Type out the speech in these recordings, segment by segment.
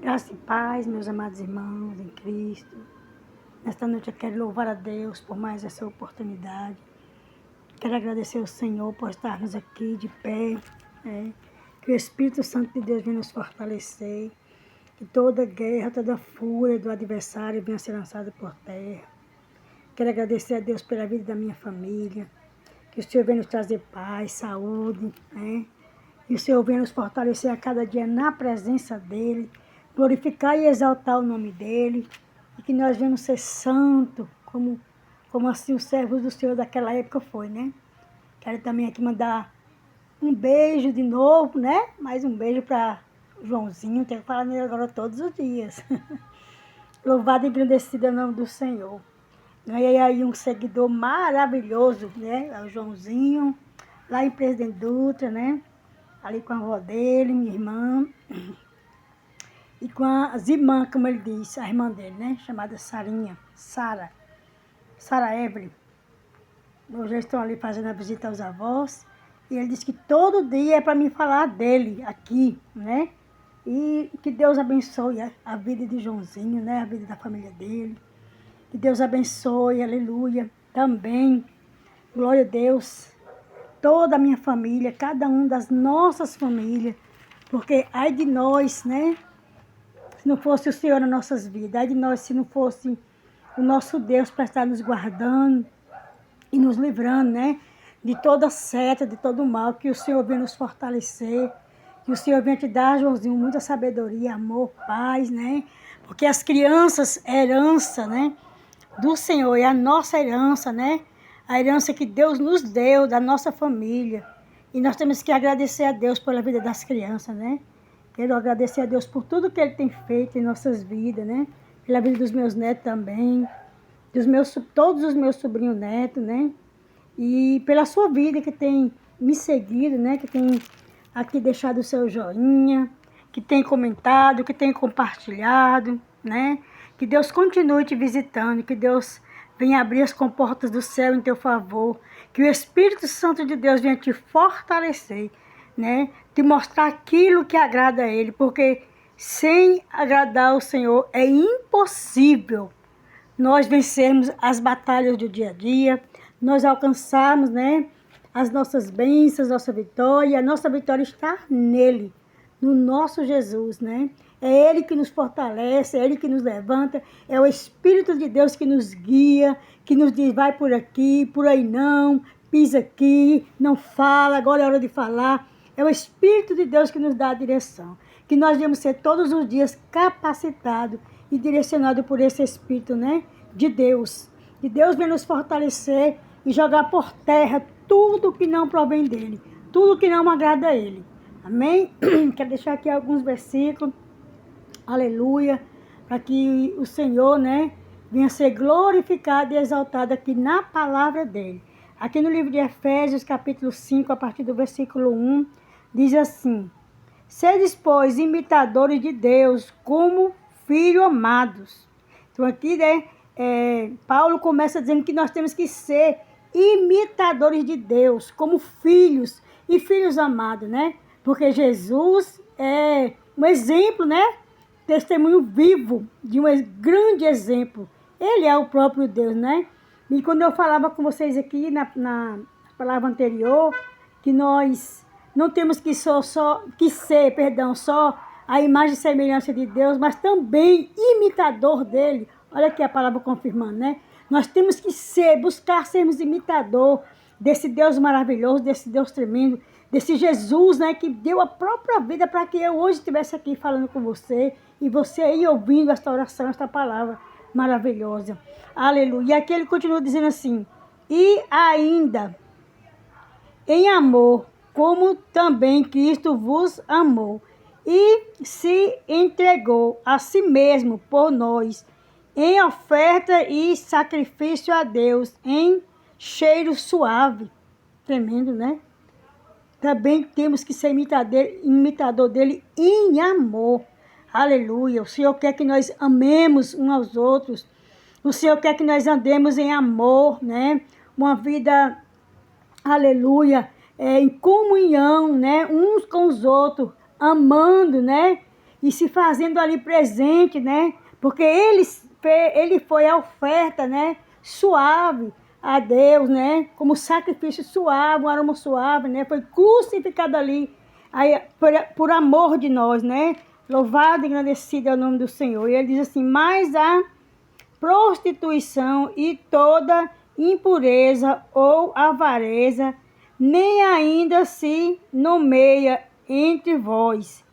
Graça e paz, meus amados irmãos em Cristo. Nesta noite eu quero louvar a Deus por mais essa oportunidade. Quero agradecer ao Senhor por estarmos aqui de pé. Que o Espírito Santo de Deus venha nos fortalecer. Que toda guerra, toda fúria do adversário venha ser lançada por terra. Quero agradecer a Deus pela vida da minha família. Que o Senhor venha nos trazer paz, saúde, E o Senhor venha nos fortalecer a cada dia na presença dEle. Glorificar e exaltar o nome dEle. E que nós venhamos ser santos, como assim os servos do Senhor daquela época foi, né? Quero também aqui mandar um beijo de novo, né? Mais um beijo para Joãozinho, tenho que falar nele agora todos os dias. Louvado e agradecido é o nome do Senhor. Ganhei aí um seguidor maravilhoso, né? É o Joãozinho, lá em Presidente Dutra, né? Ali com a avó dele, minha irmã. E com as irmãs, como ele disse, a irmã dele, né? Chamada Sarinha, Sara Evelyn. Hoje eles estão ali fazendo a visita aos avós. E ele disse que todo dia é para mim falar dele aqui, né? E que Deus abençoe a vida de Joãozinho, né? A vida da família dele. Que Deus abençoe, aleluia. Também, glória a Deus, toda a minha família, cada um das nossas famílias. Porque ai de nós, né? Se não fosse o Senhor nas nossas vidas, ai de nós se não fosse o nosso Deus para estar nos guardando e nos livrando, né? De toda seta, de todo mal, que o Senhor venha nos fortalecer, que o Senhor venha te dar, Joãozinho, muita sabedoria, amor, paz, né? Porque as crianças, herança, né? Do Senhor, é a nossa herança, né? A herança que Deus nos deu, da nossa família. E nós temos que agradecer a Deus pela vida das crianças, né? Quero agradecer a Deus por tudo que Ele tem feito em nossas vidas, né? Pela vida dos meus netos também, todos os meus sobrinhos netos, né? E pela sua vida que tem me seguido, né? Que tem aqui deixado o seu joinha, que tem comentado, que tem compartilhado, né? Que Deus continue te visitando, que Deus venha abrir as comportas do céu em teu favor, que o Espírito Santo de Deus venha te fortalecer, né? Te mostrar aquilo que agrada a Ele, porque sem agradar ao Senhor é impossível nós vencermos as batalhas do dia a dia, nós alcançarmos, né, as nossas bênçãos, nossa vitória, e a nossa vitória está nele, no nosso Jesus, né? É Ele que nos fortalece, é Ele que nos levanta, é o Espírito de Deus que nos guia, que nos diz, vai por aqui, por aí não, pisa aqui, não fala, agora é hora de falar. É o Espírito de Deus que nos dá a direção. Que nós devemos ser todos os dias capacitados e direcionados por esse Espírito, né? De Deus. Que Deus vem nos fortalecer e jogar por terra tudo que não provém dEle, tudo que não agrada a Ele. Amém? Quero deixar aqui alguns versículos. Aleluia. Para que o Senhor, né, venha ser glorificado e exaltado aqui na palavra dEle. Aqui no livro de Efésios, capítulo 5, a partir do versículo 1, diz assim: sedes, pois, imitadores de Deus, como filhos amados. Então aqui, né, Paulo começa dizendo que nós temos que ser imitadores de Deus, como filhos e filhos amados, né? Porque Jesus é um exemplo, né? Testemunho vivo de um grande exemplo. Ele é o próprio Deus, né? E quando eu falava com vocês aqui na palavra anterior, que nós não temos que ser só a imagem e semelhança de Deus, mas também imitador dele. Olha aqui a palavra confirmando, né? Nós temos que buscar sermos imitador desse Deus maravilhoso, desse Deus tremendo, desse Jesus, né, que deu a própria vida para que eu hoje estivesse aqui falando com você e você aí ouvindo esta oração, esta palavra maravilhosa. Aleluia. E aqui ele continua dizendo assim: e ainda em amor, como também Cristo vos amou e se entregou a si mesmo por nós, em oferta e sacrifício a Deus, em cheiro suave. Tremendo, né? Também temos que ser imitador dele em amor. Aleluia. O Senhor quer que nós amemos uns aos outros. O Senhor quer que nós andemos em amor, né? Uma vida, aleluia, em comunhão, né? Uns com os outros, amando, né? e se fazendo ali presente, né? Porque ele foi a oferta, né? Suave a Deus, né? Como sacrifício suave, um aroma suave, né? Foi crucificado ali, aí, por amor de nós, né? Louvado e agradecido é o nome do Senhor. E ele diz assim, mas a prostituição e toda impureza ou avareza nem ainda se nomeia entre vós,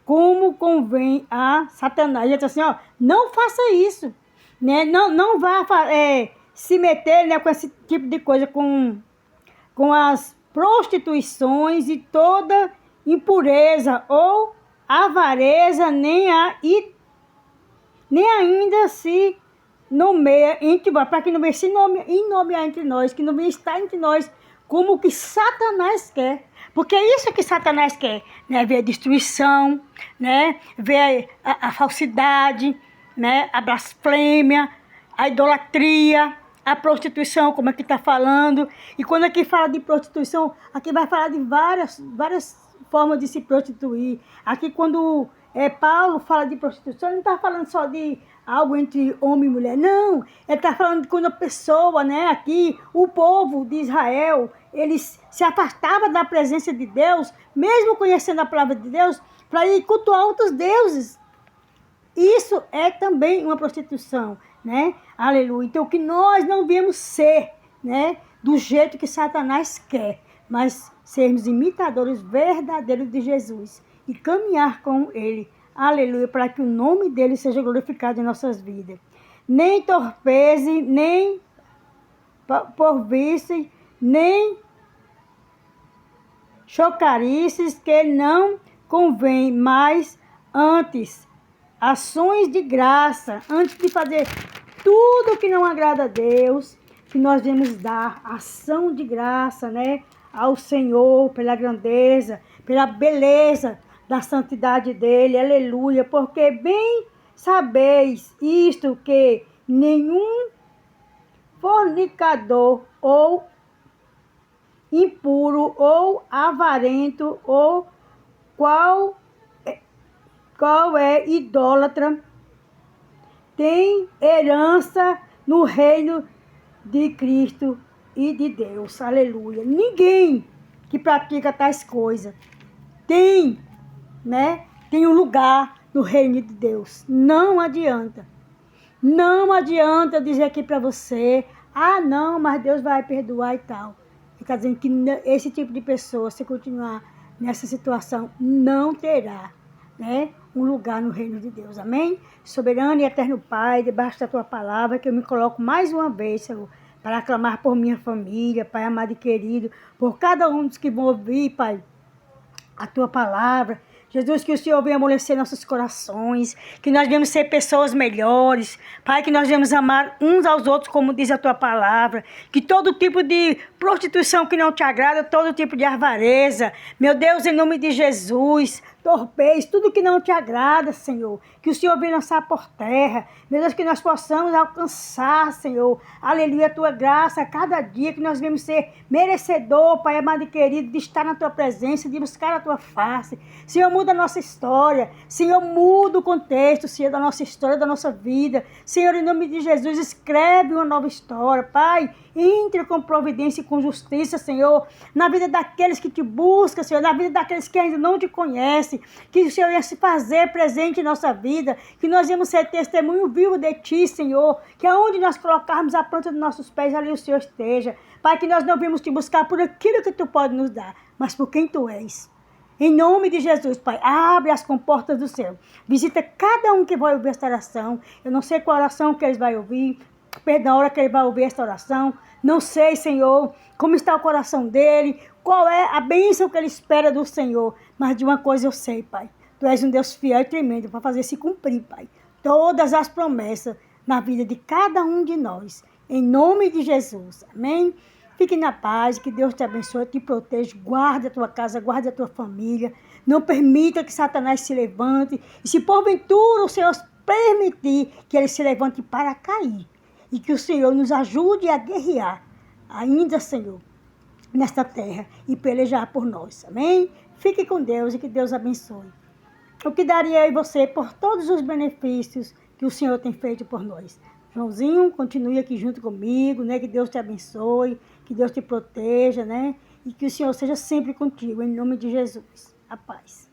como convém a Satanás. Ele diz assim, ó, não faça isso, né? Não vá se meter, né, com esse tipo de coisa, com as prostituições e toda impureza ou avareza, nem ainda se nomeia entre nós, para que não venha se nomear entre nós, que não venha estar entre nós como que Satanás quer. Porque é isso que Satanás quer, né? Ver a destruição, né? Ver a falsidade, né? A blasfêmia, a idolatria, a prostituição, como aqui está falando. E quando aqui fala de prostituição, aqui vai falar de várias formas de se prostituir. Aqui quando Paulo fala de prostituição, ele não está falando só de algo entre homem e mulher, não. Ele está falando de quando a pessoa, né, aqui, o povo de Israel, eles se afastavam da presença de Deus, mesmo conhecendo a palavra de Deus, para ir cultuar outros deuses. Isso é também uma prostituição, né? Aleluia. Então, que nós não viemos ser, né, do jeito que Satanás quer, mas sermos imitadores verdadeiros de Jesus e caminhar com ele. Aleluia, para que o nome dele seja glorificado em nossas vidas. Nem torpeze, nem porvice, nem chocarices, que não convém, mas antes ações de graça, antes de fazer tudo que não agrada a Deus, que nós devemos dar ação de graça, né, ao Senhor, pela grandeza, pela beleza da santidade dele, aleluia, porque bem sabeis isto, que nenhum fornicador ou impuro ou avarento ou qual é idólatra tem herança no reino de Cristo e de Deus, aleluia. Ninguém que pratica tais coisas tem, né, tem um lugar no reino de Deus. Não adianta. Não adianta dizer aqui para você, não, mas Deus vai perdoar e tal. Ele está dizendo que esse tipo de pessoa, se continuar nessa situação, não terá, né, um lugar no reino de Deus. Amém? Soberano e eterno Pai, debaixo da tua palavra, que eu me coloco mais uma vez, Senhor, para aclamar por minha família, Pai amado e querido, por cada um dos que vão ouvir, Pai, a tua palavra. Jesus, que o Senhor venha amolecer nossos corações, que nós devemos ser pessoas melhores, Pai, que nós devemos amar uns aos outros, como diz a tua palavra, que todo tipo de prostituição que não te agrada, todo tipo de avareza, meu Deus, em nome de Jesus, torpez, tudo que não te agrada, Senhor, que o Senhor venha lançar por terra, meu Deus, que nós possamos alcançar, Senhor, aleluia, a tua graça, a cada dia, que nós venhamos ser merecedor, Pai amado e querido, de estar na tua presença, de buscar a tua face. Senhor, muda a nossa história, Senhor, muda o contexto, Senhor, da nossa história, da nossa vida, Senhor, em nome de Jesus, escreve uma nova história, Pai, entre com providência e com justiça, Senhor, na vida daqueles que te buscam, Senhor, na vida daqueles que ainda não te conhecem, que o Senhor ia se fazer presente em nossa vida, que nós íamos ser testemunho vivo de Ti, Senhor, que aonde nós colocarmos a planta dos nossos pés, ali o Senhor esteja. Pai, que nós não vimos te buscar por aquilo que Tu pode nos dar, mas por quem Tu és. Em nome de Jesus, Pai, abre as comportas do céu. Visita cada um que vai ouvir esta oração. Eu não sei qual oração que eles vão ouvir, perdão, a hora que ele vai ouvir esta oração. Não sei, Senhor, como está o coração dele, qual é a bênção que ele espera do Senhor. Mas de uma coisa eu sei, Pai. Tu és um Deus fiel e tremendo para fazer se cumprir, Pai, todas as promessas na vida de cada um de nós. Em nome de Jesus. Amém? Fique na paz, que Deus te abençoe, te proteja, guarde a tua casa, guarde a tua família. Não permita que Satanás se levante. E se porventura o Senhor permitir que ele se levante para cair, e que o Senhor nos ajude a guerrear ainda, Senhor, nesta terra e pelejar por nós. Amém? Fique com Deus e que Deus abençoe. o que daria eu e você por todos os benefícios que o Senhor tem feito por nós. Joãozinho, continue aqui junto comigo, né? Que Deus te abençoe, que Deus te proteja, né? E que o Senhor seja sempre contigo, em nome de Jesus. A paz.